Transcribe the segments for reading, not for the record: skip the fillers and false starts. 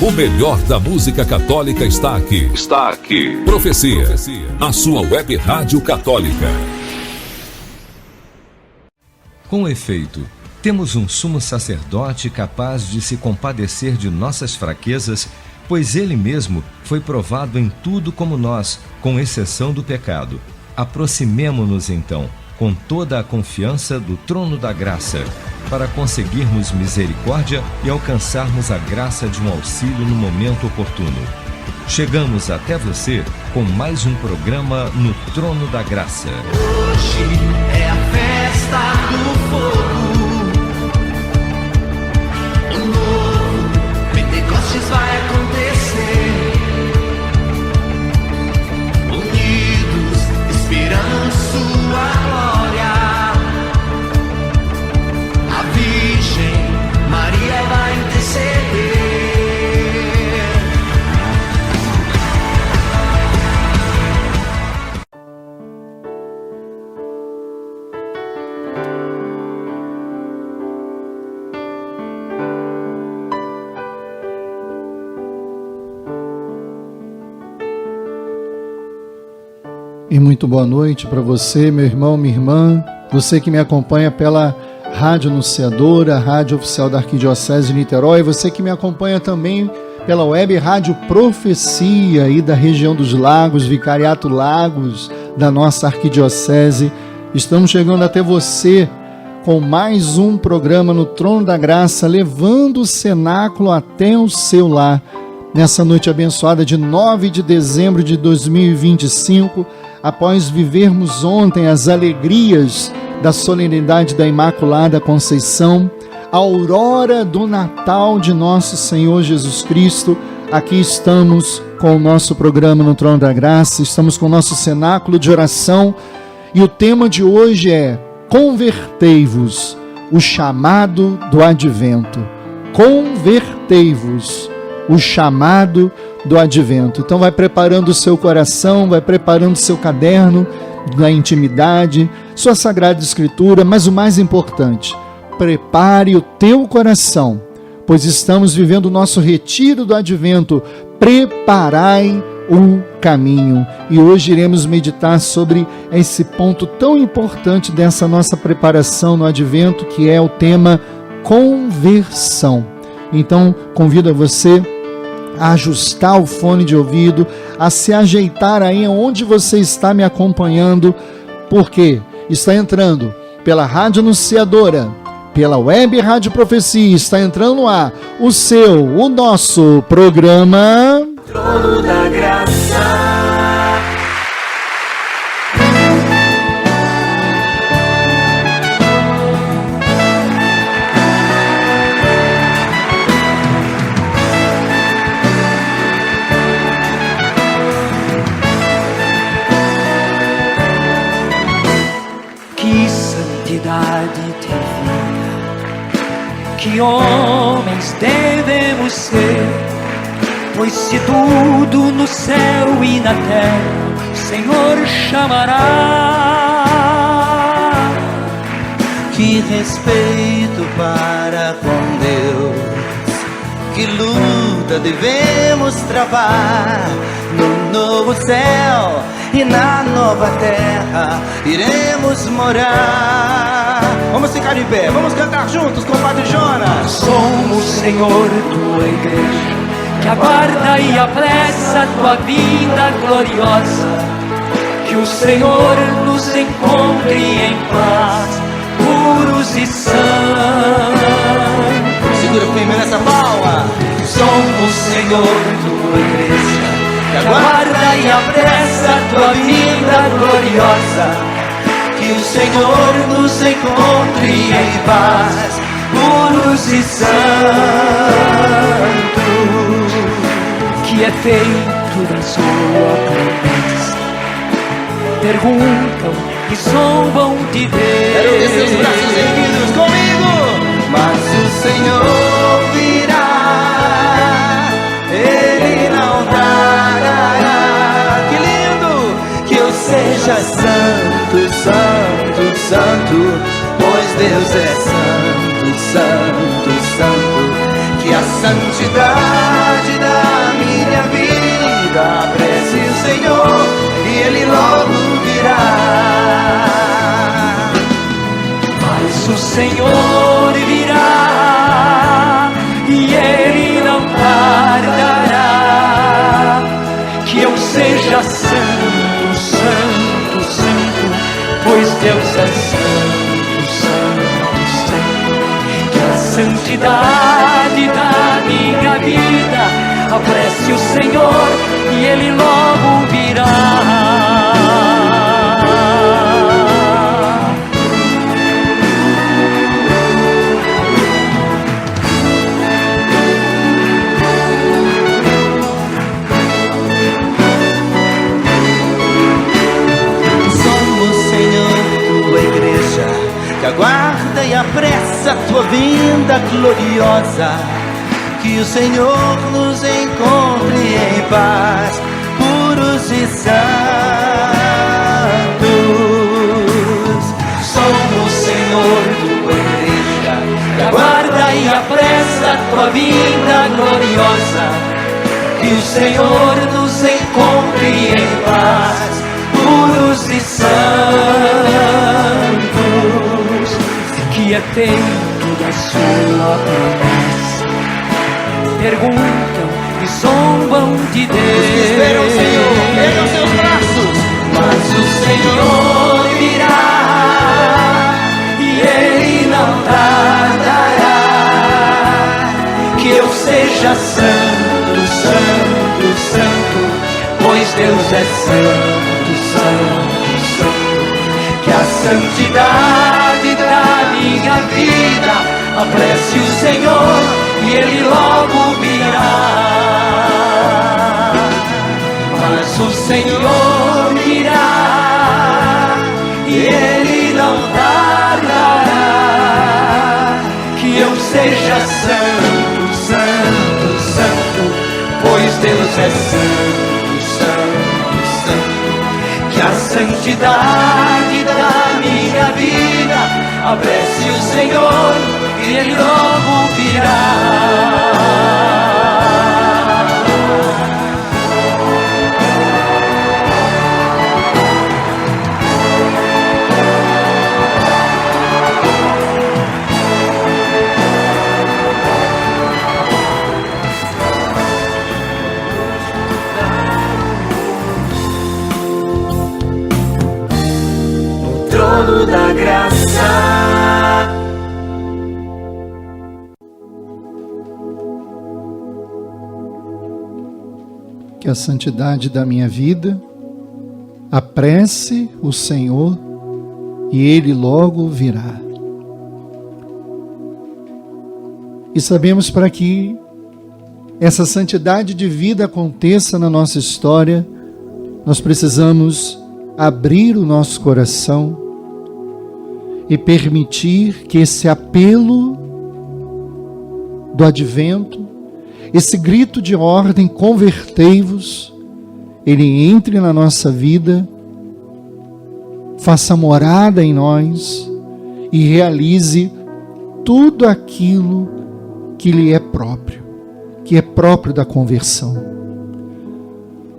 O melhor da música católica está aqui. Está aqui. Profecia, a sua web rádio católica. Com efeito, temos um sumo sacerdote capaz de se compadecer de nossas fraquezas, pois ele mesmo foi provado em tudo como nós, com exceção do pecado. Aproximemo-nos então, com toda a confiança do trono da graça, para conseguirmos misericórdia e alcançarmos a graça de um auxílio no momento oportuno. Chegamos até você com mais um programa no Trono da Graça. Hoje é a festa do fogo. O novo Pentecostes vai acontecer. Unidos, esperando sua glória. A Virgem Maria vai interceder. E muito boa noite para você, meu irmão, minha irmã, você que me acompanha pela Rádio Anunciadora, Rádio Oficial da Arquidiocese de Niterói, você que me acompanha também pela web Rádio Profecia e da região dos Lagos, Vicariato Lagos, da nossa Arquidiocese. Estamos chegando até você com mais um programa no Trono da Graça, levando o cenáculo até o seu lar. Nessa noite abençoada de 9 de dezembro de 2025, após vivermos ontem as alegrias da solenidade da Imaculada Conceição, a aurora do Natal de nosso Senhor Jesus Cristo, aqui estamos com o nosso programa no Trono da Graça, estamos com o nosso cenáculo de oração e o tema de hoje é Convertei-vos, o chamado do Advento. Convertei-vos, o chamado do Advento. Então vai preparando o seu coração, vai preparando o seu caderno da intimidade, sua Sagrada Escritura, mas o mais importante, prepare o teu coração, pois estamos vivendo o nosso retiro do Advento. Preparai o caminho. E hoje iremos meditar sobre esse ponto tão importante dessa nossa preparação no Advento, que é o tema conversão. Então, convido a você a ajustar o fone de ouvido, a se ajeitar aí onde você está me acompanhando, porque está entrando pela Rádio Anunciadora, pela web Rádio Profecia, está entrando no ar o nosso programa Trono da Graça. Que santidade divina, que homens devemos ser, pois se tudo no céu e na terra o Senhor chamará. Que respeito para com Deus, que luta devemos travar. No novo céu e na nova terra iremos morar. Vamos ficar de pé, vamos cantar juntos com o Padre Jonas. Somos, Senhor, tua igreja, que aguarda e apressa a tua vinda gloriosa. Que o Senhor nos encontre em paz, puros e santos. Segura firme nessa palma. Somos, Senhor, tua igreja, que aguarda e apressa a tua vinda gloriosa. Que o Senhor nos encontre em paz, puros e santos. Que é feito da sua promessa, perguntam e zombam de Deus. Quero ver seus braços erguidos comigo. Mas o Senhor virá, Ele não dará. Que lindo! Que eu seja santo, santo, santo, pois Deus é santo, santo, santo. Que a santidade vida, apresse o Senhor e Ele logo virá. Mas o Senhor virá e Ele não tardará. Que eu seja santo, santo, santo, pois Deus é santo, santo, santo. Que a santidade da minha vida apresse o Senhor e Ele logo virá. Que aguarda e apressa a tua vinda gloriosa, que o Senhor nos encontre em paz, puros e santos. Somos, Senhor, tua igreja, que aguarda e apressa a tua vinda gloriosa, que o Senhor nos encontre em paz, puros e santos. Que é tempo da sua promessa, perguntam e zombam de Deus. Esperam o Senhor, pegam seus braços, mas o Senhor virá e Ele não tardará. Que eu seja santo, santo, santo, pois Deus é santo, santo, santo. Que a santidade da minha vida apresse o Senhor e Ele logo virá. Mas o Senhor virá e Ele não tardará. Que eu seja santo, santo, santo, pois Deus é santo, santo, santo. Que a santidade da minha vida apresse o Senhor e Ele logo virá. Trono da graça. Que a santidade da minha vida apresse o Senhor e Ele logo virá. E sabemos, para que essa santidade de vida aconteça na nossa história, nós precisamos abrir o nosso coração e permitir que esse apelo do advento, esse grito de ordem, convertei-vos, ele entre na nossa vida, faça morada em nós e realize tudo aquilo que lhe é próprio, que é próprio da conversão.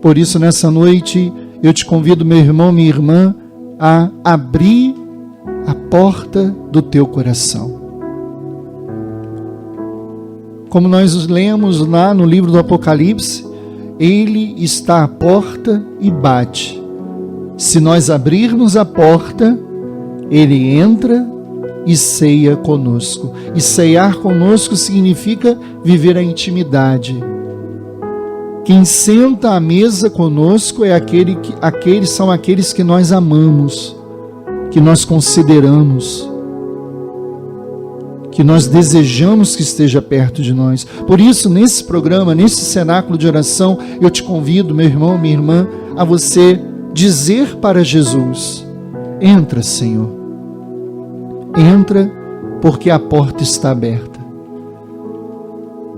Por isso, nessa noite, eu te convido, meu irmão, minha irmã, a abrir a porta do teu coração. Como nós lemos lá no livro do Apocalipse, Ele está à porta e bate. Se nós abrirmos a porta, Ele entra e ceia conosco. E ceiar conosco significa viver a intimidade. Quem senta à mesa conosco são aqueles que nós amamos, que nós consideramos, que nós desejamos que esteja perto de nós. Por isso, nesse programa, nesse cenáculo de oração, eu te convido, meu irmão, minha irmã, a você dizer para Jesus: entra, Senhor, entra, porque a porta está aberta.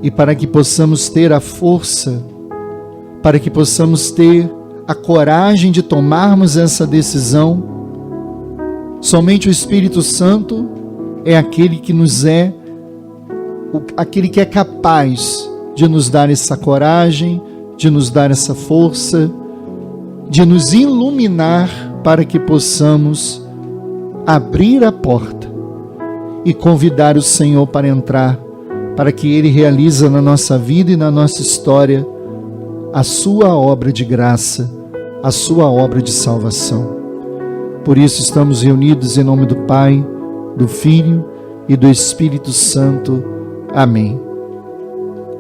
E para que possamos ter a força, para que possamos ter a coragem de tomarmos essa decisão, somente o Espírito Santo é aquele que aquele que é capaz de nos dar essa coragem, de nos dar essa força, de nos iluminar para que possamos abrir a porta e convidar o Senhor para entrar, para que Ele realize na nossa vida e na nossa história a sua obra de graça, a sua obra de salvação. Por isso estamos reunidos em nome do Pai, do Filho e do Espírito Santo. Amém.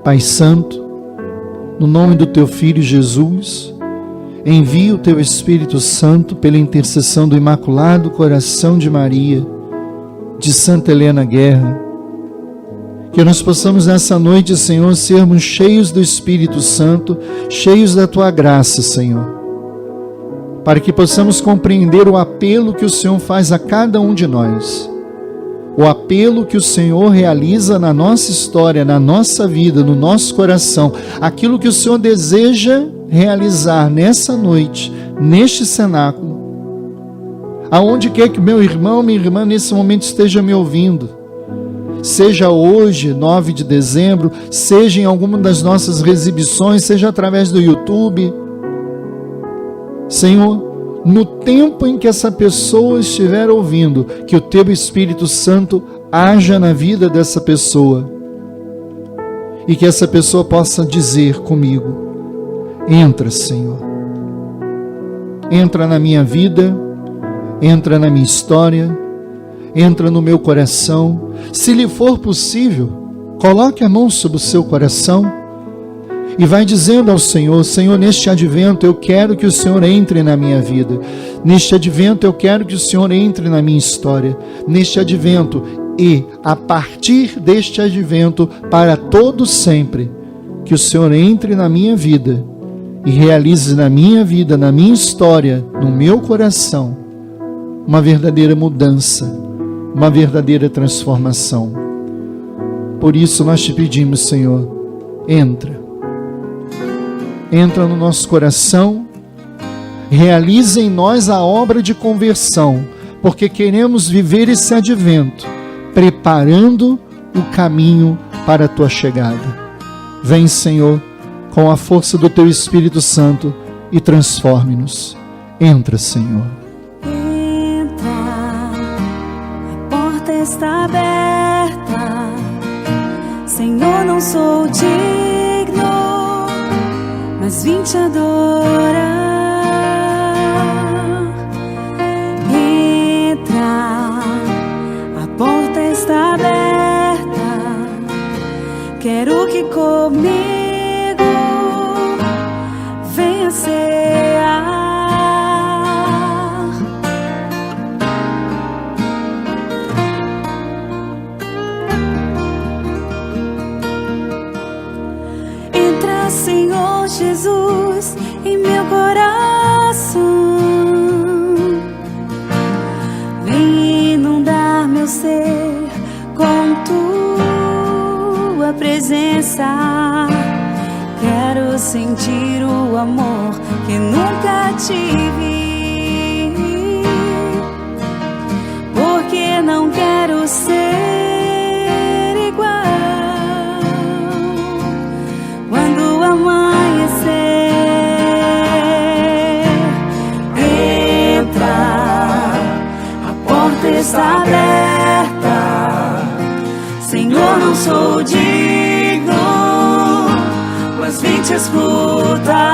Pai Santo, no nome do Teu Filho Jesus, envia o Teu Espírito Santo pela intercessão do Imaculado Coração de Maria, de Santa Helena Guerra, que nós possamos nessa noite, Senhor, sermos cheios do Espírito Santo, cheios da Tua graça, Senhor, para que possamos compreender o apelo que o Senhor faz a cada um de nós, o apelo que o Senhor realiza na nossa história, na nossa vida, no nosso coração, aquilo que o Senhor deseja realizar nessa noite, neste cenáculo, aonde quer que meu irmão, minha irmã nesse momento esteja me ouvindo, seja hoje, 9 de dezembro, seja em alguma das nossas exibições, seja através do YouTube. Senhor, no tempo em que essa pessoa estiver ouvindo, que o Teu Espírito Santo haja na vida dessa pessoa e que essa pessoa possa dizer comigo: entra, Senhor, entra na minha vida, entra na minha história, entra no meu coração. Se lhe for possível, coloque a mão sobre o seu coração e vai dizendo ao Senhor: Senhor, neste advento eu quero que o Senhor entre na minha vida. Neste advento eu quero que o Senhor entre na minha história. Neste advento e a partir deste advento para todo sempre, que o Senhor entre na minha vida e realize na minha vida, na minha história, no meu coração, uma verdadeira mudança, uma verdadeira transformação. Por isso nós te pedimos, Senhor, entra no nosso coração, realiza em nós a obra de conversão, porque queremos viver esse advento, preparando o caminho para a tua chegada. Vem, Senhor, com a força do teu Espírito Santo e transforme-nos. Entra, Senhor. Está aberta, Senhor, não sou digno, mas vim te adorar. Entra, a porta está aberta, quero que comigo venha cear. Senhor Jesus, em meu coração, vem inundar meu ser com tua presença. Quero sentir o amor que nunca tive, porque não quero ser igual. Quando amanhecer, entra, a porta está aberta. Senhor, não sou digno, mas vim te escutar.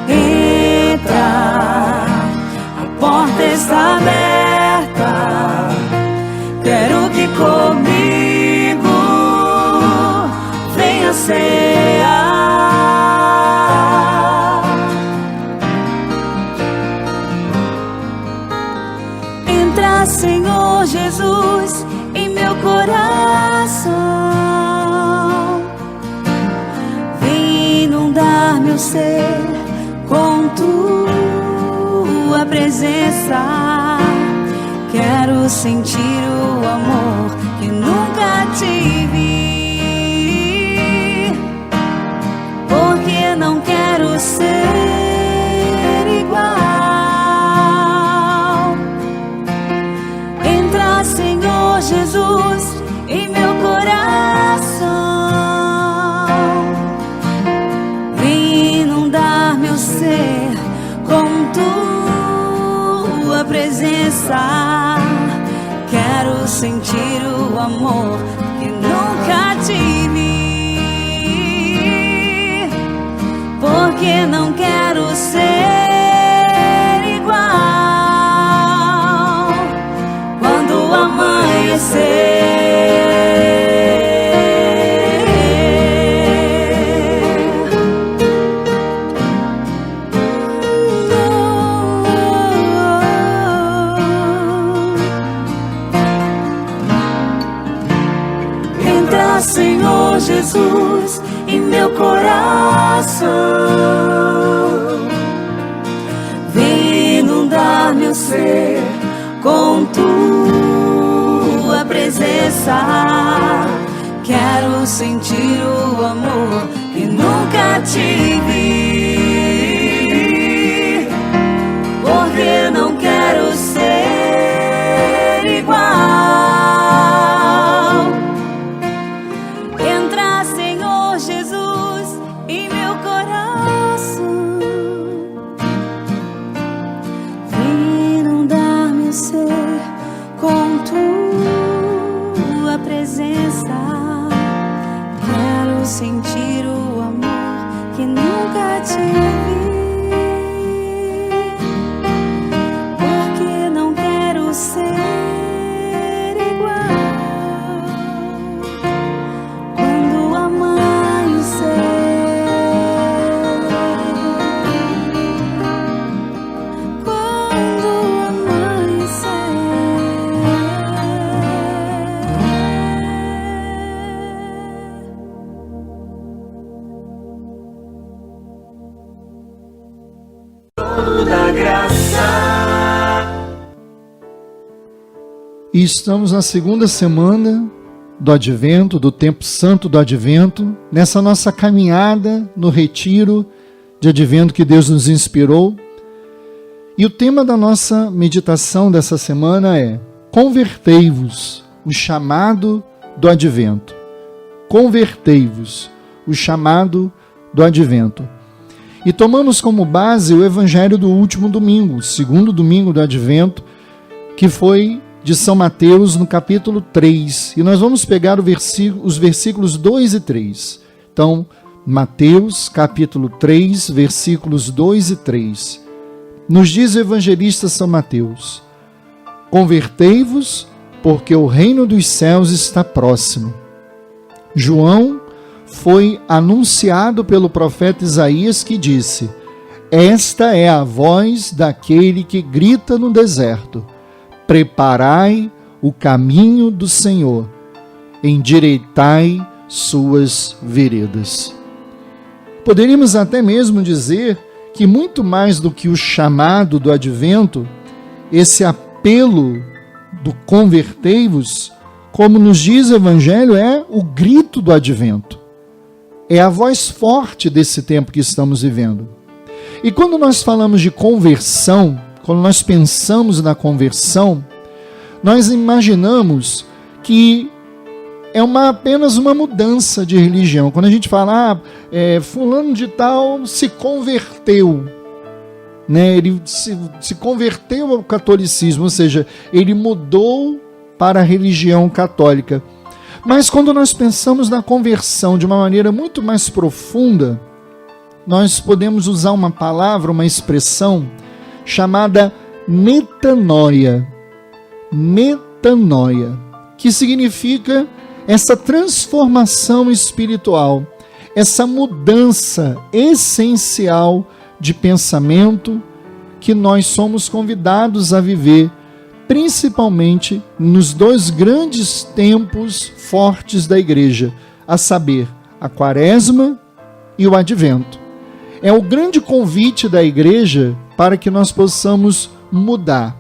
Entra, a porta está aberta, quero que comigo cear. Entra, Senhor Jesus, em meu coração, vem inundar meu ser com tua presença. Quero sentir o amor que nunca tive, porque não quero ser igual. Entra, Senhor Jesus, em meu coração, sentir o amor que nunca tive. Porque não quero ser igual quando amanhecer. Entra, Senhor Jesus, em meu coração, vem inundar meu ser com tua presença. Quero sentir o amor que nunca tive, porque não quero ser igual. Entra, Senhor Jesus, em meu coração, vem inundar meu ser com tua presença. Quero sentir o amor que nunca tive, porque não quero ser igual quando amanhecer. Quando amanhecer. Da graça. E estamos na segunda semana do Advento, do Tempo Santo do Advento, nessa nossa caminhada no retiro de Advento que Deus nos inspirou. E o tema da nossa meditação dessa semana é: convertei-vos, o chamado do Advento. Convertei-vos, o chamado do Advento. E tomamos como base o Evangelho do último domingo, o segundo domingo do Advento, que foi de São Mateus, no capítulo 3. E nós vamos pegar os versículos 2 e 3. Então, Mateus, capítulo 3, versículos 2 e 3. Nos diz o evangelista São Mateus: convertei-vos, porque o reino dos céus está próximo. João foi anunciado pelo profeta Isaías, que disse: esta é a voz daquele que grita no deserto: preparai o caminho do Senhor, endireitai suas veredas. Poderíamos até mesmo dizer que muito mais do que o chamado do Advento, esse apelo do convertei-vos, como nos diz o Evangelho, é o grito do Advento. É a voz forte desse tempo que estamos vivendo. E quando nós falamos de conversão, quando nós pensamos na conversão, nós imaginamos que é apenas uma mudança de religião. Quando a gente fala, fulano de tal se converteu, né? Ele se converteu ao catolicismo, ou seja, ele mudou para a religião católica. Mas quando nós pensamos na conversão de uma maneira muito mais profunda, nós podemos usar uma palavra, uma expressão chamada metanoia. Metanoia, que significa essa transformação espiritual, essa mudança essencial de pensamento que nós somos convidados a viver, principalmente nos dois grandes tempos fortes da igreja, a saber, a Quaresma e o Advento. É o grande convite da igreja para que nós possamos mudar.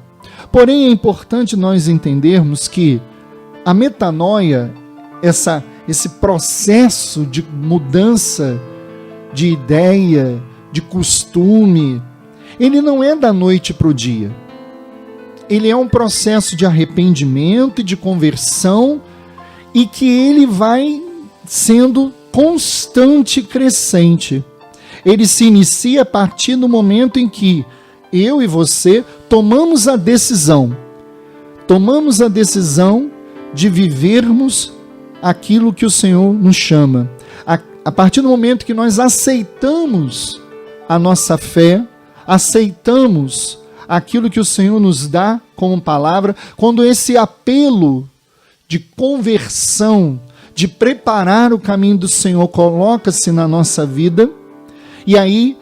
Porém, é importante nós entendermos que a metanoia, esse processo de mudança de ideia, de costume, ele não é da noite para o dia. Ele é um processo de arrependimento e de conversão, e que ele vai sendo constante e crescente. Ele se inicia a partir do momento em que eu e você tomamos a decisão de vivermos aquilo que o Senhor nos chama. A partir do momento que nós aceitamos a nossa fé, aceitamos aquilo que o Senhor nos dá como palavra, quando esse apelo de conversão, de preparar o caminho do Senhor coloca-se na nossa vida, e aí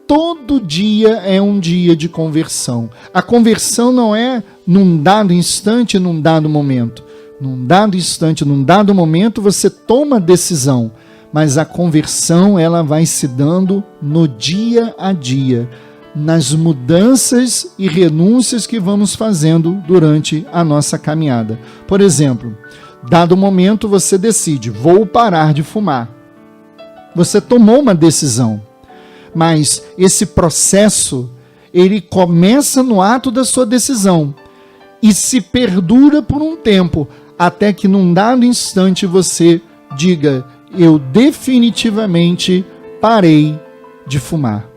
todo dia é um dia de conversão. A conversão não é num dado instante, num dado momento. Num dado instante, num dado momento, você toma decisão, mas a conversão ela vai se dando no dia a dia, nas mudanças e renúncias que vamos fazendo durante a nossa caminhada. Por exemplo, dado momento você decide, vou parar de fumar. Você tomou uma decisão, mas esse processo, ele começa no ato da sua decisão e se perdura por um tempo, até que num dado instante você diga, eu definitivamente parei de fumar.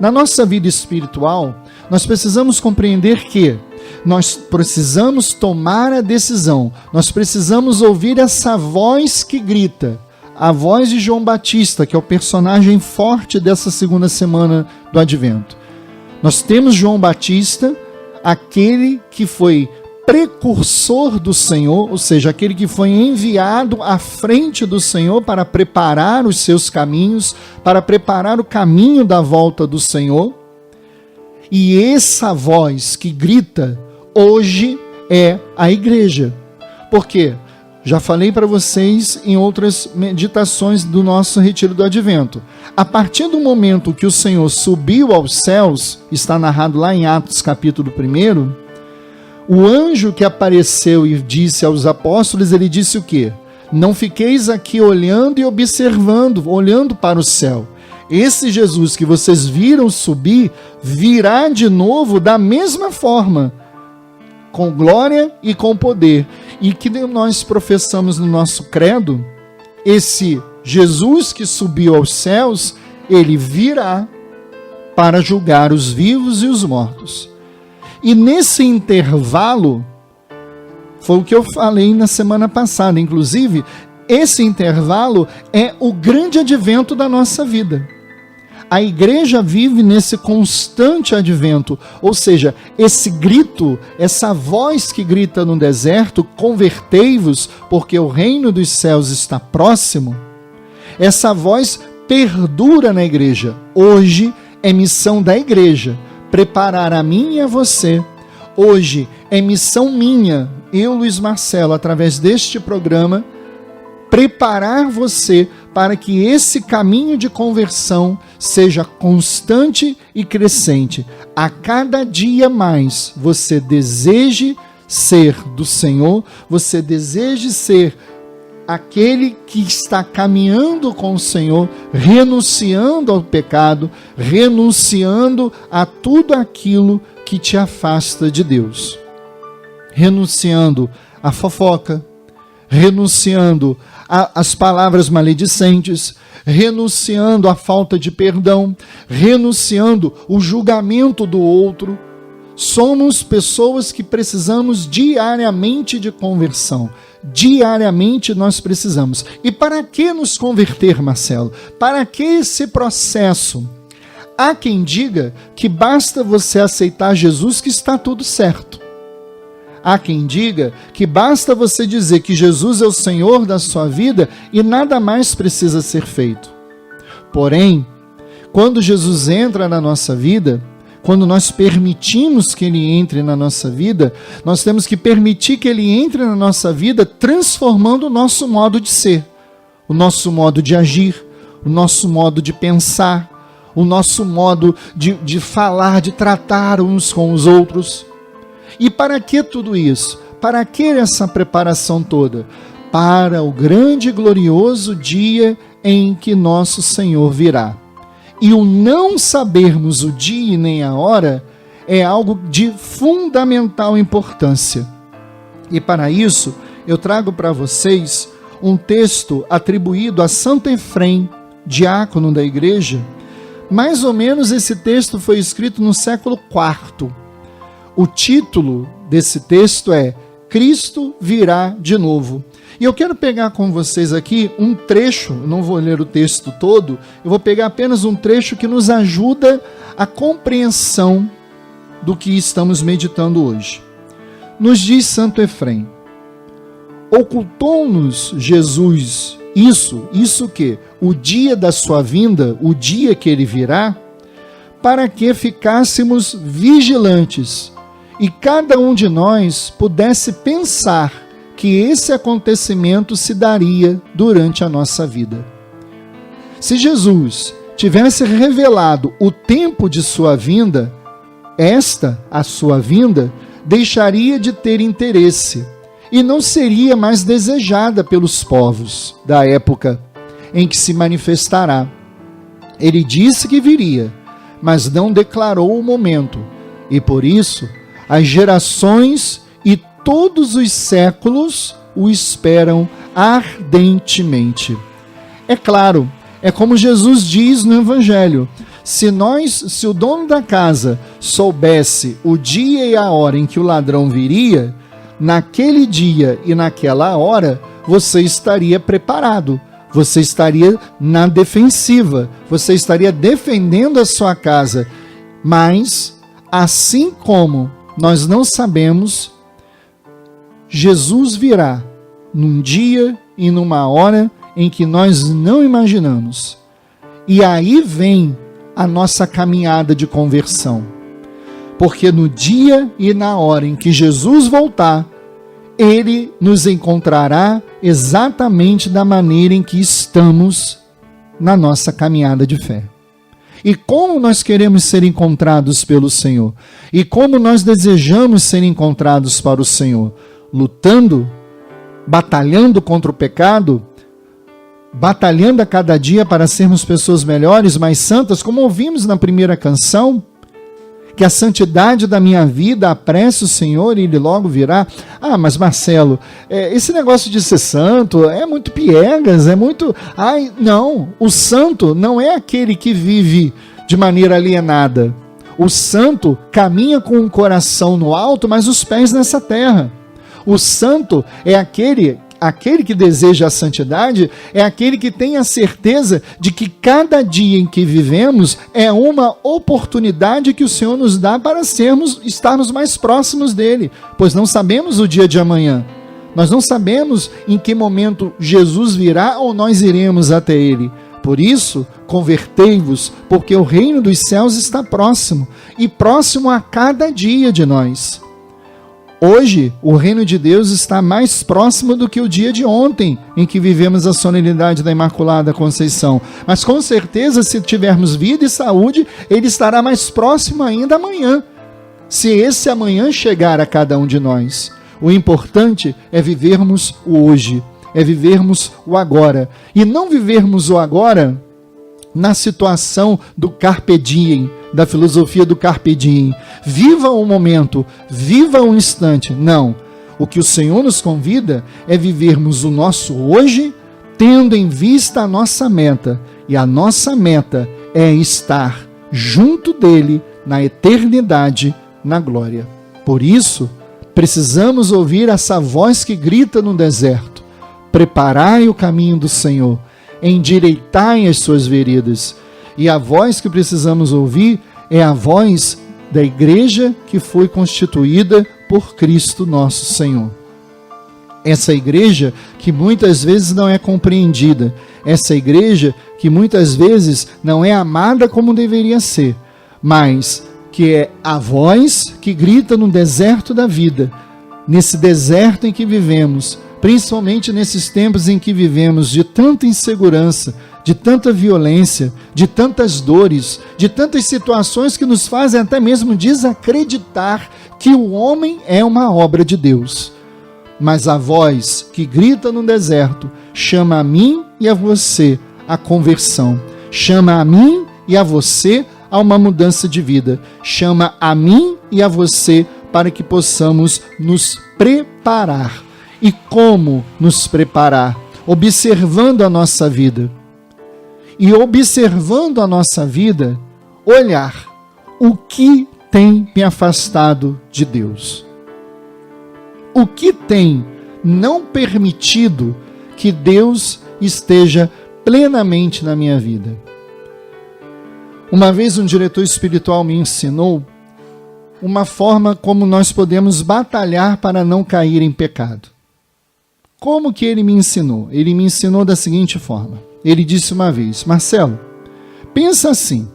Na nossa vida espiritual, nós precisamos compreender que nós precisamos tomar a decisão, nós precisamos ouvir essa voz que grita, a voz de João Batista, que é o personagem forte dessa segunda semana do Advento. Nós temos João Batista, aquele que foi precursor do Senhor, ou seja, aquele que foi enviado à frente do Senhor para preparar os seus caminhos, para preparar o caminho da volta do Senhor. E essa voz que grita hoje é a igreja. Por quê? Já falei para vocês em outras meditações do nosso retiro do Advento. A partir do momento que o Senhor subiu aos céus, está narrado lá em Atos capítulo 1, o anjo que apareceu e disse aos apóstolos, ele disse o quê? Não fiqueis aqui olhando e observando, olhando para o céu. Esse Jesus que vocês viram subir, virá de novo da mesma forma, com glória e com poder. E que nós professamos no nosso credo, esse Jesus que subiu aos céus, ele virá para julgar os vivos e os mortos. E nesse intervalo, foi o que eu falei na semana passada, inclusive, esse intervalo é o grande advento da nossa vida. A igreja vive nesse constante advento, ou seja, esse grito, essa voz que grita no deserto, convertei-vos, porque o reino dos céus está próximo, essa voz perdura na igreja. Hoje é missão da igreja preparar a mim e a você. Hoje é missão minha, eu, Luiz Marcelo, através deste programa, preparar você para que esse caminho de conversão seja constante e crescente. A cada dia mais você deseje ser do Senhor, você deseje ser aquele que está caminhando com o Senhor, renunciando ao pecado, renunciando a tudo aquilo que te afasta de Deus, renunciando à fofoca, renunciando às palavras maledicentes, renunciando à falta de perdão, renunciando o julgamento do outro. Somos pessoas que precisamos diariamente de conversão. Diariamente nós precisamos. E para que nos converter, Marcelo? Para que esse processo? Há quem diga que basta você aceitar Jesus que está tudo certo. Há quem diga que basta você dizer que Jesus é o Senhor da sua vida e nada mais precisa ser feito. Porém, quando Jesus entra na nossa vida, quando nós permitimos que Ele entre na nossa vida, nós temos que permitir que Ele entre na nossa vida transformando o nosso modo de ser, o nosso modo de agir, o nosso modo de pensar, o nosso modo de falar, de tratar uns com os outros. E para que tudo isso? Para que essa preparação toda? Para o grande e glorioso dia em que nosso Senhor virá. E o não sabermos o dia e nem a hora é algo de fundamental importância. E para isso, eu trago para vocês um texto atribuído a Santo Efrém, diácono da igreja. Mais ou menos esse texto foi escrito no século IV. O título desse texto é Cristo virá de novo. E eu quero pegar com vocês aqui um trecho, não vou ler o texto todo, eu vou pegar apenas um trecho que nos ajuda a compreensão do que estamos meditando hoje. Nos diz Santo Efrem: ocultou-nos Jesus isso que? O dia da sua vinda, o dia que ele virá, para que ficássemos vigilantes e cada um de nós pudesse pensar que esse acontecimento se daria durante a nossa vida. Se Jesus tivesse revelado o tempo de sua vinda, a sua vinda, deixaria de ter interesse e não seria mais desejada pelos povos da época em que se manifestará. Ele disse que viria, mas não declarou o momento, e por isso as gerações e todos os séculos o esperam ardentemente. É claro, é como Jesus diz no Evangelho: se o dono da casa soubesse o dia e a hora em que o ladrão viria, naquele dia e naquela hora, você estaria preparado, você estaria na defensiva, você estaria defendendo a sua casa. Mas, assim como nós não sabemos, Jesus virá num dia e numa hora em que nós não imaginamos. E aí vem a nossa caminhada de conversão. Porque no dia e na hora em que Jesus voltar, ele nos encontrará exatamente da maneira em que estamos na nossa caminhada de fé. E como nós queremos ser encontrados pelo Senhor? E como nós desejamos ser encontrados para o Senhor? Lutando, batalhando contra o pecado, batalhando a cada dia para sermos pessoas melhores, mais santas, como ouvimos na primeira canção, que a santidade da minha vida apresse o Senhor e Ele logo virá. Ah, mas Marcelo, esse negócio de ser santo é muito piegas, é muito... Ai, não, o santo não é aquele que vive de maneira alienada. O santo caminha com o coração no alto, mas os pés nessa terra. O santo é aquele que deseja a santidade, é aquele que tem a certeza de que cada dia em que vivemos é uma oportunidade que o Senhor nos dá para estarmos mais próximos dele, pois não sabemos o dia de amanhã. Nós não sabemos em que momento Jesus virá ou nós iremos até ele. Por isso, convertei-vos, porque o reino dos céus está próximo, e próximo a cada dia de nós. Hoje, o reino de Deus está mais próximo do que o dia de ontem, em que vivemos a solenidade da Imaculada Conceição. Mas com certeza, se tivermos vida e saúde, ele estará mais próximo ainda amanhã, se esse amanhã chegar a cada um de nós. O importante é vivermos o hoje, é vivermos o agora. E não vivermos o agora na situação do carpe diem, da filosofia do carpe diem. Viva o momento, viva o instante. Não. O que o Senhor nos convida é vivermos o nosso hoje, tendo em vista a nossa meta. E a nossa meta é estar junto dele na eternidade, na glória. Por isso, precisamos ouvir essa voz que grita no deserto: preparai o caminho do Senhor, endireitai as suas veredas. E a voz que precisamos ouvir é a voz da igreja que foi constituída por Cristo nosso Senhor. Essa igreja que muitas vezes não é compreendida, essa igreja que muitas vezes não é amada como deveria ser, mas que é a voz que grita no deserto da vida, nesse deserto em que vivemos, principalmente nesses tempos em que vivemos de tanta insegurança, de tanta violência, de tantas dores, de tantas situações que nos fazem até mesmo desacreditar que o homem é uma obra de Deus. Mas a voz que grita no deserto chama a mim e a você à conversão, chama a mim e a você a uma mudança de vida, chama a mim e a você para que possamos nos preparar. E como nos preparar? Observando a nossa vida. E observando a nossa vida, olhar o que tem me afastado de Deus. o que tem não permitido que Deus esteja plenamente na minha vida? Uma vez um diretor espiritual me ensinou uma forma como nós podemos batalhar para não cair em pecado. Como que ele me ensinou? Ele me ensinou da seguinte forma. Ele disse uma vez: Marcelo, pensa assim,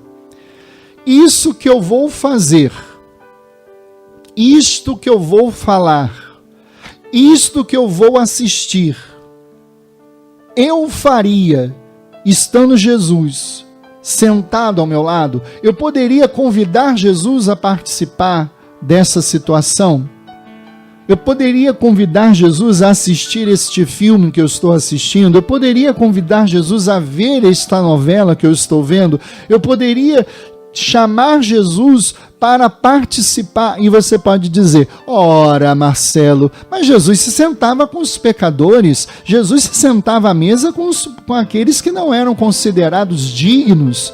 isso que eu vou fazer, isto que eu vou falar, isto que eu vou assistir, eu faria estando Jesus sentado ao meu lado? Eu poderia convidar Jesus a participar dessa situação? Eu poderia convidar Jesus a assistir este filme que eu estou assistindo? Eu poderia convidar Jesus a ver esta novela que eu estou vendo? Eu poderia chamar Jesus para participar? E você pode dizer: ora, Marcelo, mas Jesus se sentava com os pecadores, Jesus se sentava à mesa com aqueles que não eram considerados dignos.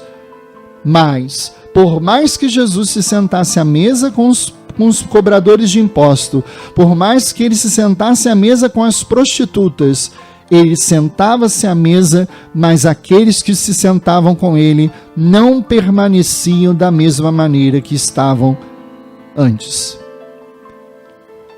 Mas, por mais que Jesus se sentasse à mesa com os cobradores de imposto, por mais que ele se sentasse à mesa com as prostitutas, ele sentava-se à mesa, mas aqueles que se sentavam com ele não permaneciam da mesma maneira que estavam antes.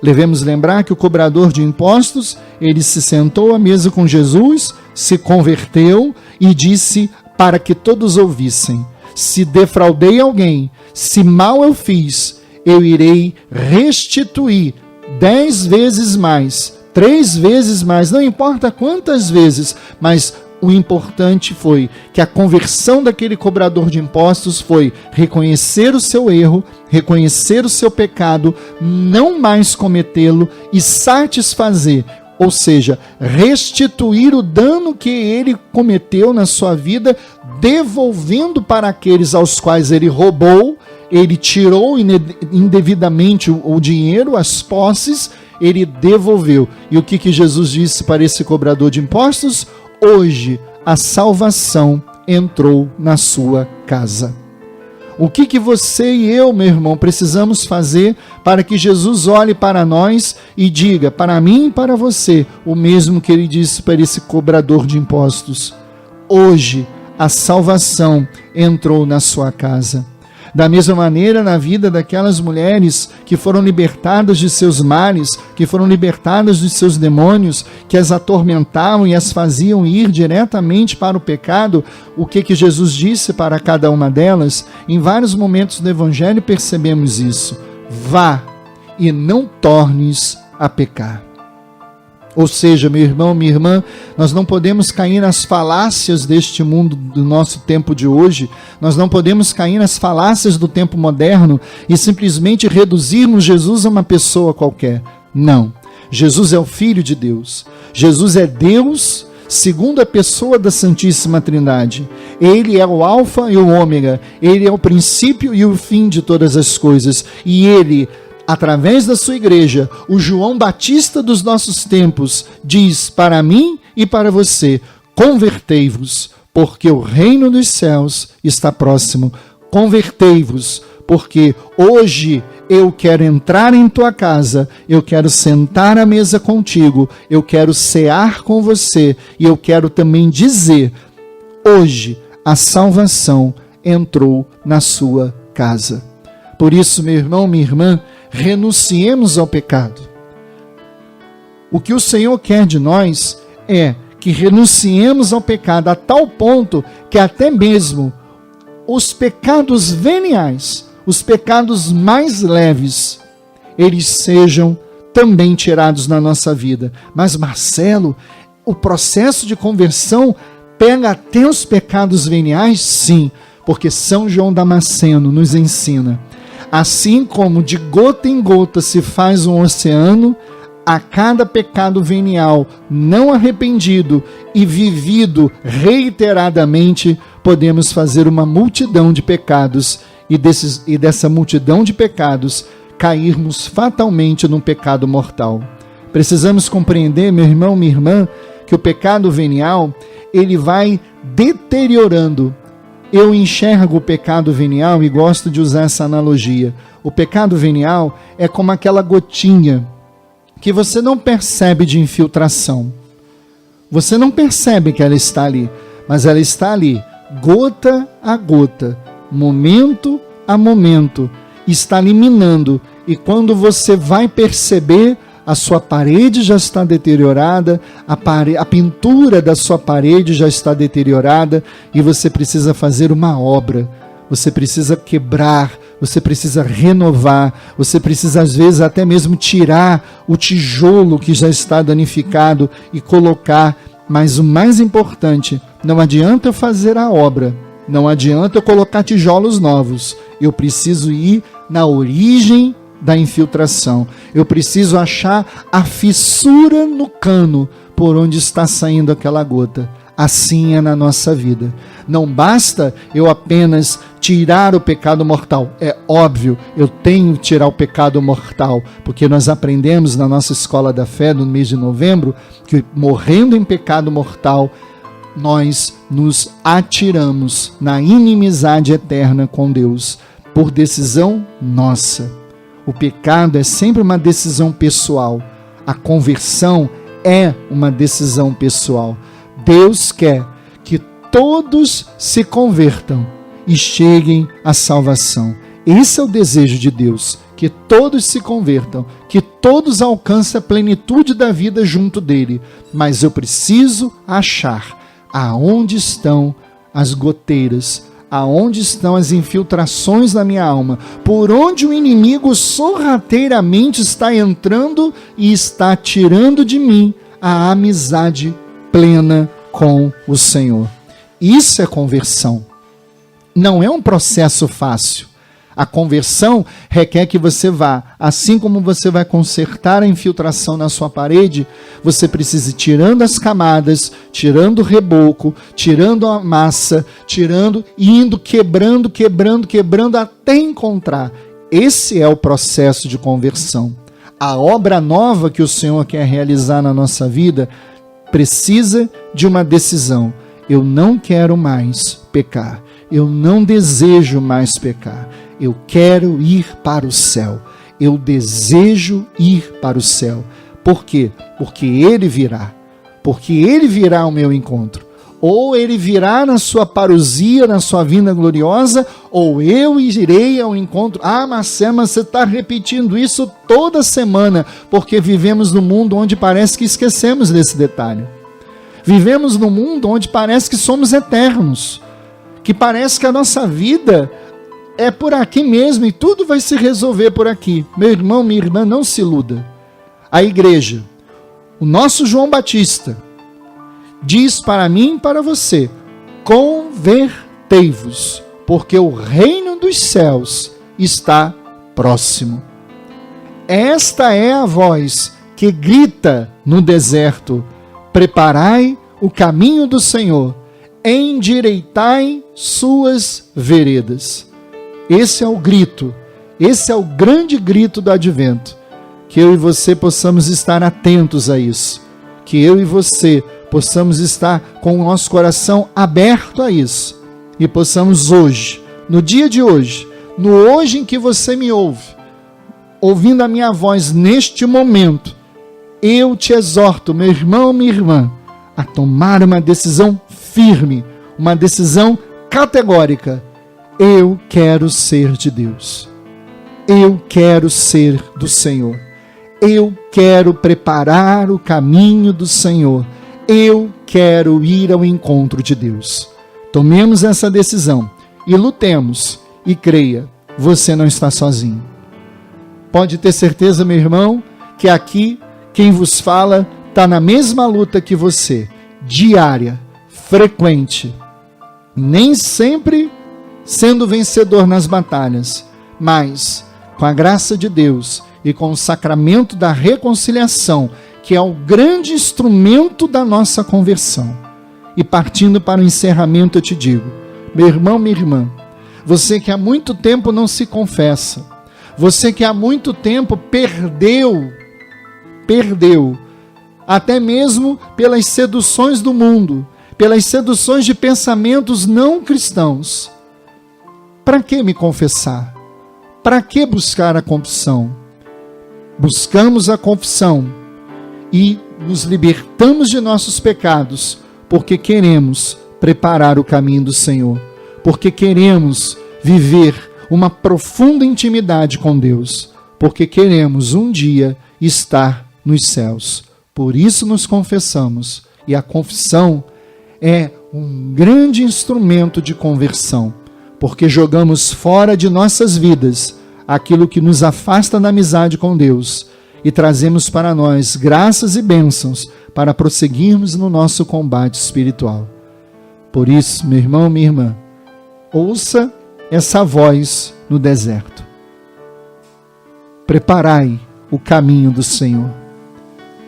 Devemos lembrar que o cobrador de impostos, ele se sentou à mesa com Jesus, se converteu e disse para que todos ouvissem: se defraudei alguém, se mal eu fiz, eu irei restituir 10 vezes mais, 3 vezes mais, não importa quantas vezes, mas o importante foi que a conversão daquele cobrador de impostos foi reconhecer o seu erro, reconhecer o seu pecado, não mais cometê-lo e satisfazer, ou seja, restituir o dano que ele cometeu na sua vida, devolvendo para aqueles aos quais ele roubou, ele tirou indevidamente o dinheiro, as posses, ele devolveu. E o que Jesus disse para esse cobrador de impostos? Hoje a salvação entrou na sua casa. O que você e eu, meu irmão, precisamos fazer para que Jesus olhe para nós e diga para mim e para você o mesmo que ele disse para esse cobrador de impostos? Hoje a salvação entrou na sua casa. Da mesma maneira, na vida daquelas mulheres que foram libertadas de seus males, que foram libertadas de seus demônios, que as atormentavam e as faziam ir diretamente para o pecado, o que Jesus disse para cada uma delas? Em vários momentos do Evangelho percebemos isso: vá e não tornes a pecar. Ou seja, meu irmão, minha irmã, nós não podemos cair nas falácias deste mundo, do nosso tempo de hoje, nós não podemos cair nas falácias do tempo moderno e simplesmente reduzirmos Jesus a uma pessoa qualquer. Não. Jesus é o Filho de Deus. Jesus é Deus, segunda pessoa da Santíssima Trindade. Ele é o Alfa e o Ômega. Ele é o princípio e o fim de todas as coisas. E ele, através da sua igreja, o João Batista dos nossos tempos, diz para mim e para você: convertei-vos, porque o reino dos céus está próximo. Convertei-vos, porque hoje eu quero entrar em tua casa, eu quero sentar à mesa contigo, eu quero cear com você, e eu quero também dizer: hoje a salvação entrou na sua casa. Por isso, meu irmão, minha irmã, renunciemos ao pecado. O que o Senhor quer de nós é que renunciemos ao pecado a tal ponto que até mesmo os pecados veniais, os pecados mais leves, eles sejam também tirados na nossa vida. Mas, Marcelo, o processo de conversão pega até os pecados veniais? Sim, porque São João Damasceno nos ensina: assim como de gota em gota se faz um oceano, a cada pecado venial não arrependido e vivido reiteradamente, podemos fazer uma multidão de pecados e dessa multidão de pecados cairmos fatalmente num pecado mortal. Precisamos compreender, meu irmão, minha irmã, que o pecado venial, ele vai deteriorando. Eu enxergo o pecado venial e gosto de usar essa analogia. O pecado venial é como aquela gotinha que você não percebe de infiltração. Você não percebe que ela está ali, mas ela está ali, gota a gota, momento a momento, está ali minando. E quando você vai perceber, a sua parede já está deteriorada, a pintura da sua parede já está deteriorada, e você precisa fazer uma obra, você precisa quebrar, você precisa renovar, você precisa às vezes até mesmo tirar o tijolo que já está danificado e colocar. Mas o mais importante, não adianta eu fazer a obra, não adianta eu colocar tijolos novos, eu preciso ir na origem da infiltração. Eu preciso achar a fissura no cano por onde está saindo aquela gota. Assim é na nossa vida. Não basta eu apenas tirar o pecado mortal. É óbvio, eu tenho que tirar o pecado mortal, porque nós aprendemos na nossa escola da fé, no mês de novembro, que morrendo em pecado mortal, nós nos atiramos na inimizade eterna com Deus, por decisão nossa. O pecado é sempre uma decisão pessoal. A conversão é uma decisão pessoal. Deus quer que todos se convertam e cheguem à salvação. Esse é o desejo de Deus, que todos se convertam, que todos alcancem a plenitude da vida junto dele. Mas eu preciso achar aonde estão as goteiras, aonde estão as infiltrações na minha alma, por onde o inimigo sorrateiramente está entrando e está tirando de mim a amizade plena com o Senhor. Isso é conversão. Não é um processo fácil. A conversão requer que você vá, assim como você vai consertar a infiltração na sua parede, você precisa ir tirando as camadas, tirando o reboco, tirando a massa, indo quebrando até encontrar. Esse é o processo de conversão. A obra nova que o Senhor quer realizar na nossa vida precisa de uma decisão. Eu não quero mais pecar. Eu não desejo mais pecar. Eu quero ir para o céu. Eu desejo ir para o céu. Por quê? Porque Ele virá. Porque Ele virá ao meu encontro. Ou Ele virá na sua parousia, na sua vinda gloriosa, ou eu irei ao encontro. Ah, Marcelo, você está repetindo isso toda semana, porque vivemos num mundo onde parece que esquecemos desse detalhe. Vivemos num mundo onde parece que somos eternos, que parece que a nossa vida é por aqui mesmo e tudo vai se resolver por aqui. Meu irmão, minha irmã, não se iluda. A igreja, o nosso João Batista, diz para mim e para você: convertei-vos, porque o reino dos céus está próximo. Esta é a voz que grita no deserto: preparai o caminho do Senhor, endireitai suas veredas. Esse é o grito, esse é o grande grito do advento. Que eu e você possamos estar atentos a isso. Que eu e você possamos estar com o nosso coração aberto a isso. E possamos hoje, no dia de hoje, no hoje em que você me ouve, ouvindo a minha voz neste momento, eu te exorto, meu irmão, minha irmã, a tomar uma decisão firme, uma decisão categórica. Eu quero ser de Deus. Eu quero ser do Senhor. Eu quero preparar o caminho do Senhor. Eu quero ir ao encontro de Deus. Tomemos essa decisão e lutemos. E creia, você não está sozinho. Pode ter certeza, meu irmão, que aqui quem vos fala está na mesma luta que você, diária, frequente, nem sempre sendo vencedor nas batalhas, mas com a graça de Deus e com o sacramento da reconciliação, que é o grande instrumento da nossa conversão. E partindo para o encerramento, eu te digo, meu irmão, minha irmã, você que há muito tempo não se confessa, você que há muito tempo perdeu, até mesmo pelas seduções do mundo, pelas seduções de pensamentos não cristãos. Para que me confessar? Para que buscar a confissão? buscamos a confissão e nos libertamos de nossos pecados, porque queremos preparar o caminho do Senhor, porque queremos viver uma profunda intimidade com Deus, porque queremos um dia estar nos céus. Por isso nos confessamos, e a confissão é um grande instrumento de conversão, porque jogamos fora de nossas vidas aquilo que nos afasta da amizade com Deus e trazemos para nós graças e bênçãos para prosseguirmos no nosso combate espiritual. Por isso, meu irmão, minha irmã, ouça essa voz no deserto. Preparai o caminho do Senhor,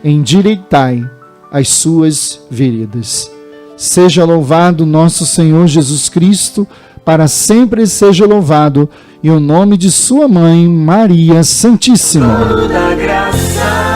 endireitai as suas veredas. Seja louvado nosso Senhor Jesus Cristo, para sempre seja louvado, e o nome de sua mãe, Maria Santíssima. Toda graça.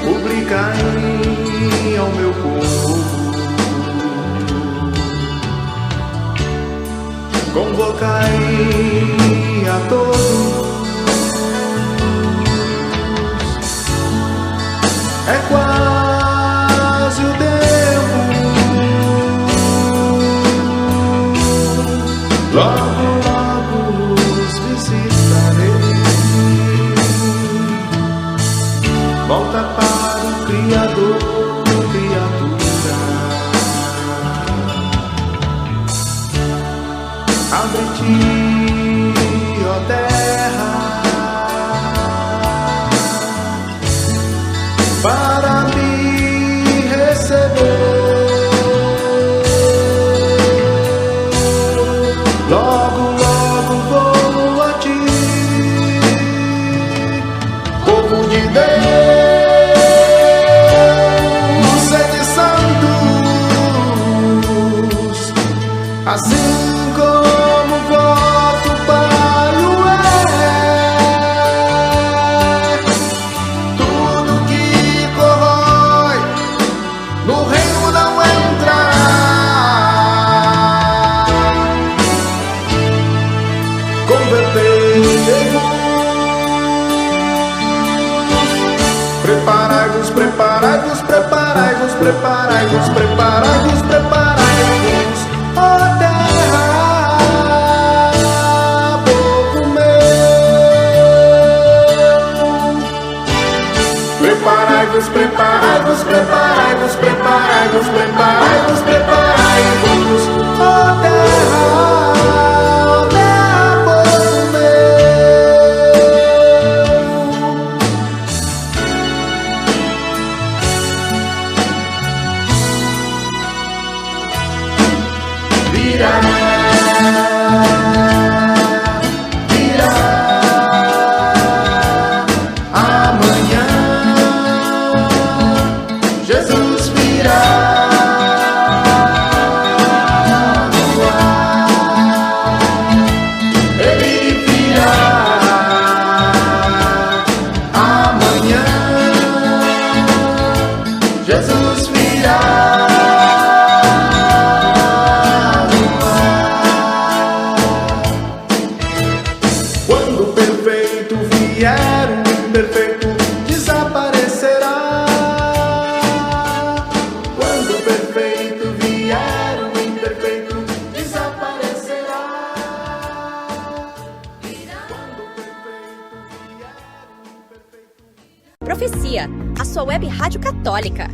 Publicai ao meu povo, convocai a todos, é quase o tempo, logo, logo os visitarei, volta para o Criador, criatura, abre-te, ó terra, para me receber. Logo, logo vou a ti, povo de Deus. Assim como voto Pai é, tudo que corrói no reino não entrará. Convertei-vos, preparai-vos, preparai-vos, preparai-vos, preparai-vos, preparai-vos, preparai-vos, ó terra, povo meu. Preparai-vos, preparai-vos, preparai-vos, preparai-vos, preparai-vos, preparai-vos, ó terra, povo meu. Virá, virá amanhã, Jesus virá. vier, o imperfeito desaparecerá. Quando o perfeito vier, o imperfeito desaparecerá. Profecia, a sua web rádio católica.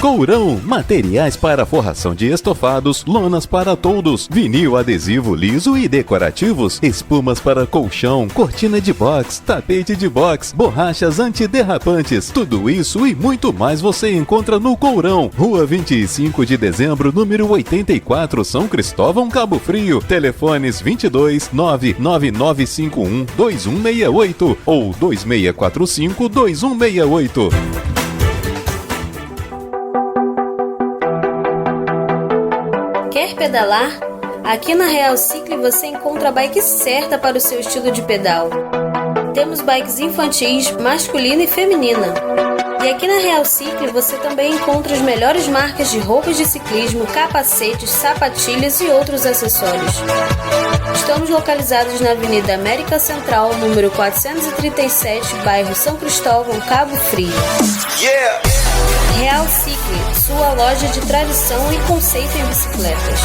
Courão, materiais para forração de estofados, lonas para toldos, vinil adesivo liso e decorativos, espumas para colchão, cortina de box, tapete de box, borrachas antiderrapantes, tudo isso e muito mais você encontra no Courão, Rua 25 de Dezembro, número 84, São Cristóvão, Cabo Frio. Telefones 22 99951 2168 ou 2645 2168. Quer pedalar? Aqui na Real Cycle você encontra a bike certa para o seu estilo de pedal. Temos bikes infantis, masculina e feminina. E aqui na Real Cycle você também encontra as melhores marcas de roupas de ciclismo, capacetes, sapatilhas e outros acessórios. Estamos localizados na Avenida América Central, número 437, bairro São Cristóvão, Cabo Frio. Real Cycle, sua loja de tradição e conceito em bicicletas.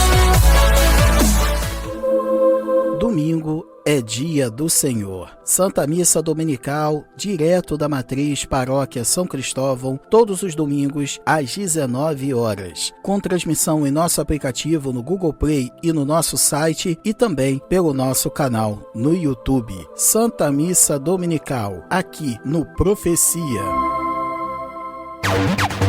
Domingo é dia do Senhor. Santa Missa Dominical, direto da Matriz Paróquia São Cristóvão, todos os domingos às 19 horas. Com transmissão em nosso aplicativo no Google Play e no nosso site e também pelo nosso canal no YouTube. Santa Missa Dominical, aqui no Profecia.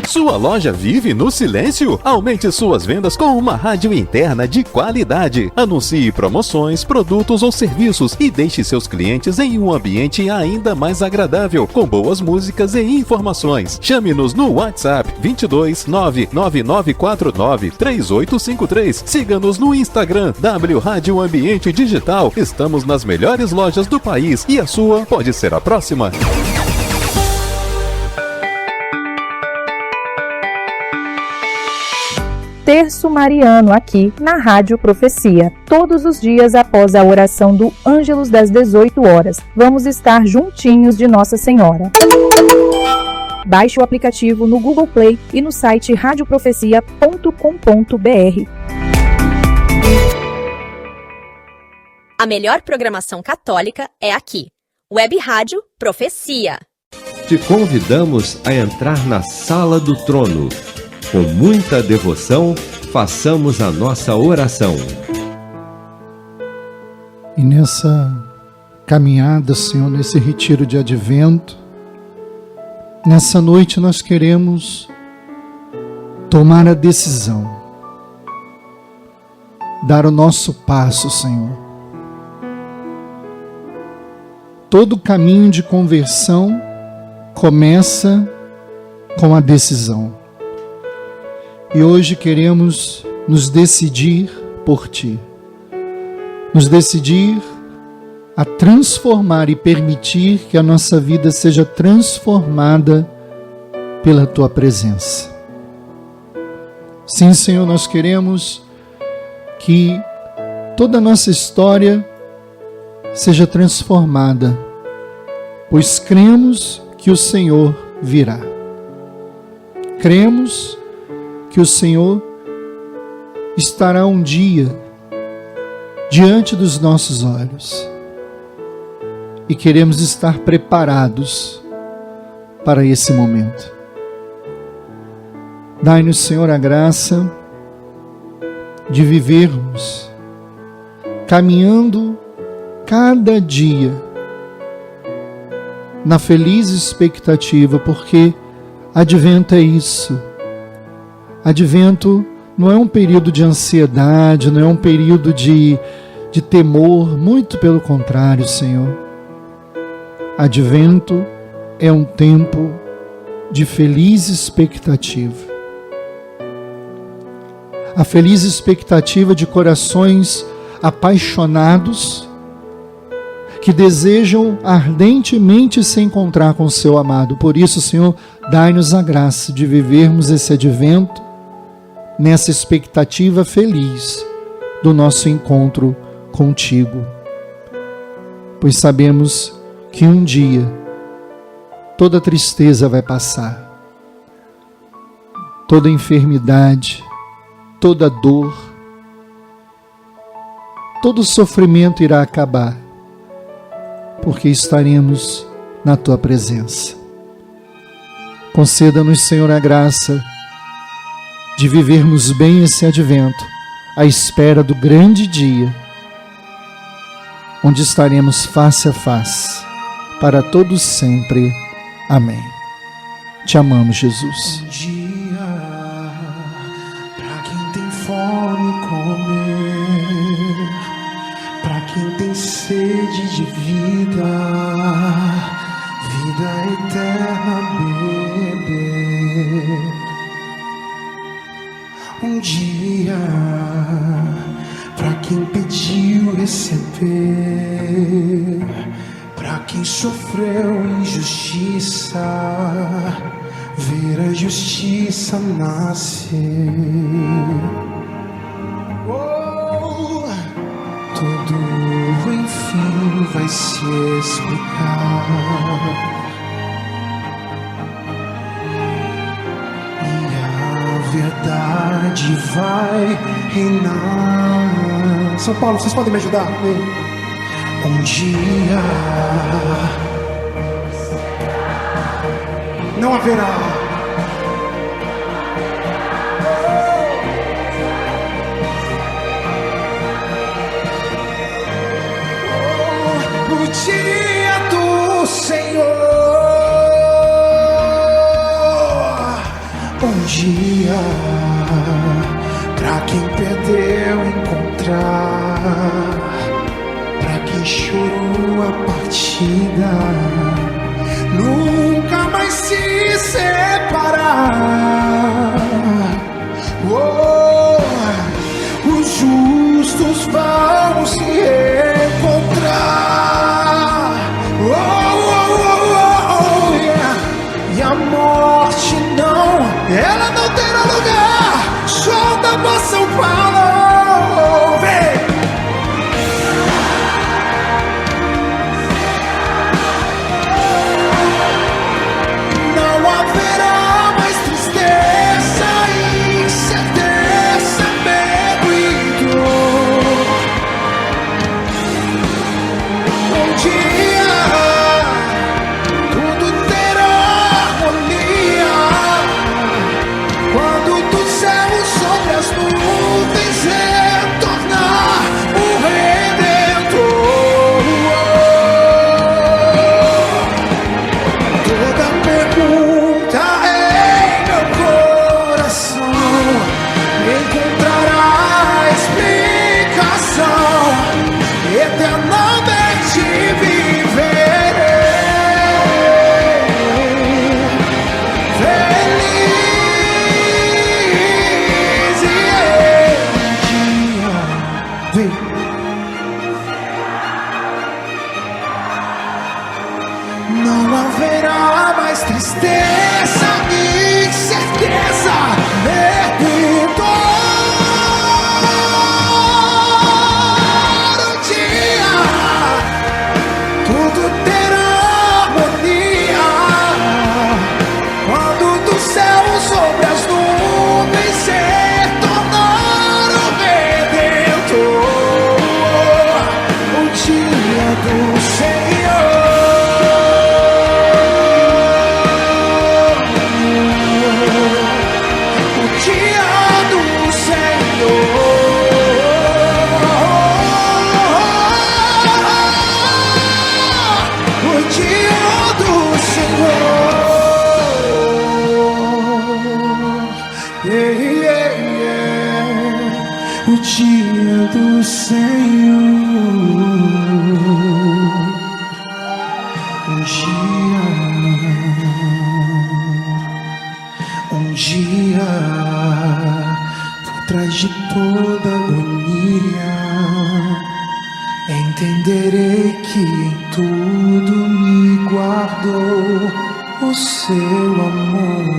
Sua loja vive no silêncio? Aumente suas vendas com uma rádio interna de qualidade. Anuncie promoções, produtos ou serviços e deixe seus clientes em um ambiente ainda mais agradável, com boas músicas e informações. Chame-nos no WhatsApp 22 99949 3853. Siga-nos no Instagram W Rádio Ambiente Digital. Estamos nas melhores lojas do país e a sua pode ser a próxima. Terço Mariano aqui na Rádio Profecia. Todos os dias após a oração do Ângelus das 18 horas. Vamos estar juntinhos de Nossa Senhora. Baixe o aplicativo no Google Play e no site radioprofecia.com.br. A melhor programação católica é aqui. Web Rádio Profecia. Te convidamos a entrar na Sala do Trono. Com muita devoção, façamos a nossa oração. E nessa caminhada, Senhor, nesse retiro de advento, nessa noite nós queremos tomar a decisão, dar o nosso passo, Senhor. Todo caminho de conversão começa com a decisão. E hoje queremos nos decidir por Ti. Nos decidir a transformar e permitir que a nossa vida seja transformada pela Tua presença. Sim, Senhor, nós queremos que toda a nossa história seja transformada, pois cremos que o Senhor virá. Cremos que o Senhor estará um dia diante dos nossos olhos e queremos estar preparados para esse momento. Dai-nos, Senhor, a graça de vivermos caminhando cada dia na feliz expectativa, porque advento é isso. Advento não é um período de ansiedade, não é um período de temor, muito pelo contrário, Senhor. Advento é um tempo de feliz expectativa. A feliz expectativa de corações apaixonados, que desejam ardentemente se encontrar com o seu amado. Por isso, Senhor, dai-nos a graça de vivermos esse advento nessa expectativa feliz do nosso encontro contigo. Pois sabemos que um dia toda tristeza vai passar, toda enfermidade, toda dor, todo sofrimento irá acabar, porque estaremos na tua presença. Conceda-nos, Senhor, a graça de vivermos bem esse advento, à espera do grande dia, onde estaremos face a face, para todos sempre. Amém. Te amamos, Jesus. Um dia, para quem tem fome comer, para quem tem sede de vida, vida eterna beber. Um dia, para quem pediu receber, para quem sofreu injustiça, ver a justiça nascer. Oh, tudo enfim vai se explicar. Verdade vai reinar. São Paulo, vocês podem me ajudar? Um dia não haverá o dia do Senhor. Um dia pra quem perdeu encontrar, pra quem chorou a partida, nunca mais se separar. Oh, os justos vão se encontrar. Oh, oh, oh, oh, yeah. E a morte não, ela não terá lugar. Solta a voz, São Paulo, vem. Não haverá mais tristeza, incerteza, medo e dor. Um dia tudo terá harmonia, quando dos céus sobre as nuvens retornar o Redentor. Toda pergunta em meu coração encontrará explicação. Eternamente viverei feliz. Não haverá mais tristeza, incerteza, medo e dor. Um dia tudo terá harmonia, quando do céu sobre as nuvens retornar o Redentor. O dia do Senhor. O dia do Senhor. O dia do Senhor. Yeah, yeah, yeah. O dia do Senhor. Um dia, por trás de toda agonia, entenderei que em o seu amor.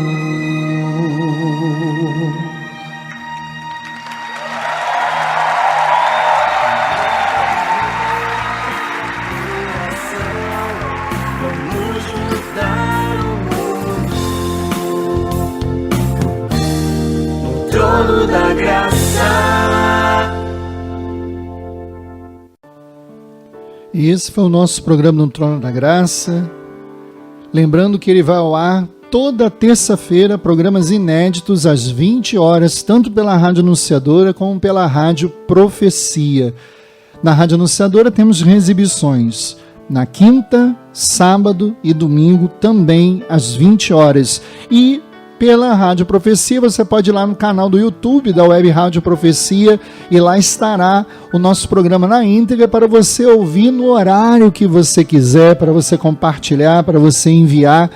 Trono da graça. E esse foi o nosso programa no Trono da Graça. Lembrando que ele vai ao ar toda terça-feira, programas inéditos às 20 horas, tanto pela Rádio Anunciadora como pela Rádio Profecia. Na Rádio Anunciadora temos reexibições na quinta, sábado e domingo, também às 20 horas. E pela Rádio Profecia, você pode ir lá no canal do YouTube da Web Rádio Profecia e lá estará o nosso programa na íntegra para você ouvir no horário que você quiser, para você compartilhar, para você enviar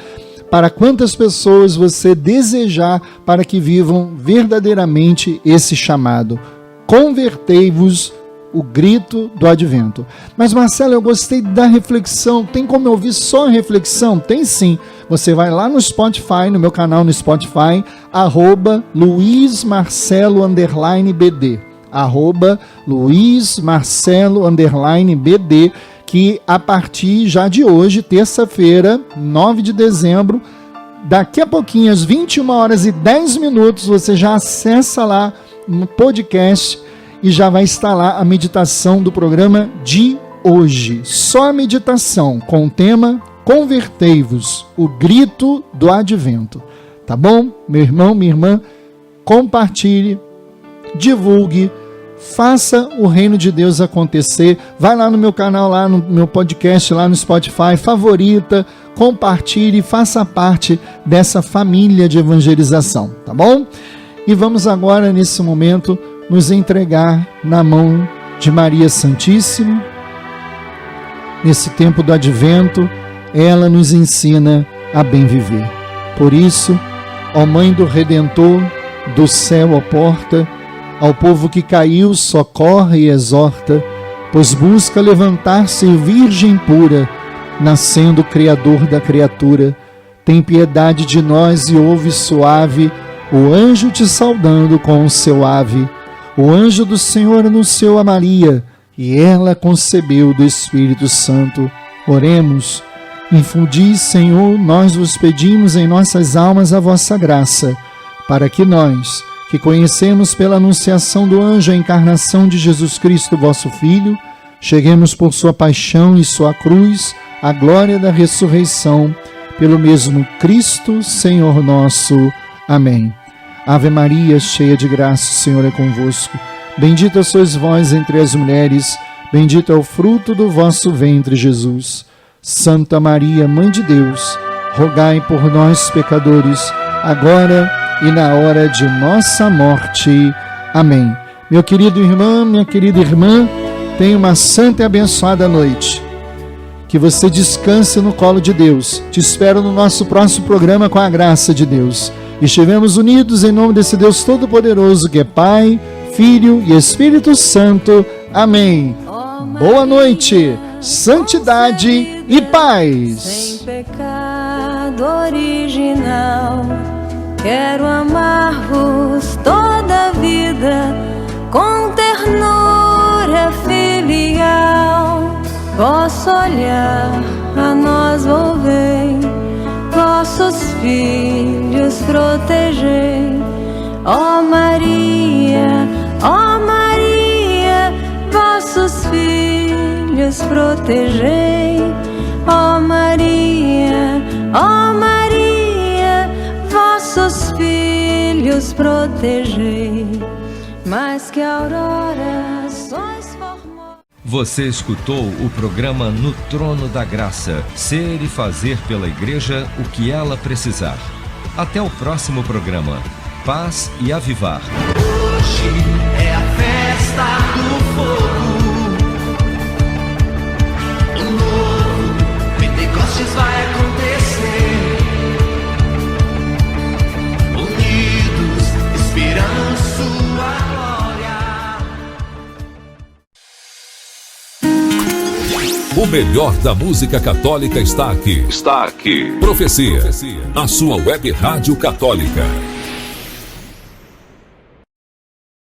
para quantas pessoas você desejar para que vivam verdadeiramente esse chamado. Convertei-vos, o grito do advento. Mas Marcelo, eu gostei da reflexão. Tem como eu ouvir só a reflexão? Tem sim. Você vai lá no Spotify, no meu canal no Spotify, @LuizMarcelo_BD, @LuizMarcelo_BD, que a partir já de hoje, terça-feira, 9 de dezembro, daqui a pouquinho, às 21h10, você já acessa lá no podcast e já vai estar lá a meditação do programa de hoje. Só a meditação com o tema Convertei-vos, o grito do advento. Tá bom? Meu irmão, minha irmã, compartilhe, divulgue, faça o reino de Deus acontecer. Vai lá no meu canal, lá no meu podcast, lá no Spotify, favorita, compartilhe, faça parte dessa família de evangelização, tá bom? E vamos agora, nesse momento, nos entregar na mão de Maria Santíssima. Nesse tempo do advento, ela nos ensina a bem viver. Por isso, ó Mãe do Redentor, do céu ó porta, ao povo que caiu socorre e exorta, pois busca levantar-se virgem pura, nascendo o Criador da criatura. Tem piedade de nós e ouve suave o anjo te saudando com o seu ave. O anjo do Senhor anunciou a Maria, e ela concebeu do Espírito Santo. Oremos. Infundi, Senhor, nós vos pedimos em nossas almas a vossa graça, para que nós, que conhecemos pela anunciação do anjo a encarnação de Jesus Cristo, vosso Filho, cheguemos por sua paixão e sua cruz à glória da ressurreição, pelo mesmo Cristo, Senhor nosso. Amém. Ave Maria, cheia de graça, o Senhor é convosco. Bendita sois vós entre as mulheres, bendito é o fruto do vosso ventre, Jesus. Santa Maria, Mãe de Deus, rogai por nós, pecadores, agora e na hora de nossa morte. Amém. Meu querido irmão, minha querida irmã, tenha uma santa e abençoada noite. Que você descanse no colo de Deus. Te espero no nosso próximo programa com a graça de Deus. Estivemos unidos em nome desse Deus Todo-Poderoso, que é Pai, Filho e Espírito Santo. Amém. Boa noite, santidade e paz. Sem pecado original, quero amar-vos toda a vida, com ternura filial. Vosso olhar a nós volvei, vossos filhos protegei. Ó Maria, vossos filhos protegei. Ó Maria, vossos filhos protegei. Mais que a aurora sois formosos. Você escutou o programa No Trono da Graça. Ser e fazer pela igreja o que ela precisar. Até o próximo programa. Paz e avivar. Hoje é a festa do fogo. O novo Pentecostes vai acontecer. Unidos, esperando sua glória. O melhor da música católica está aqui. Está aqui. Profecia, a sua web rádio católica.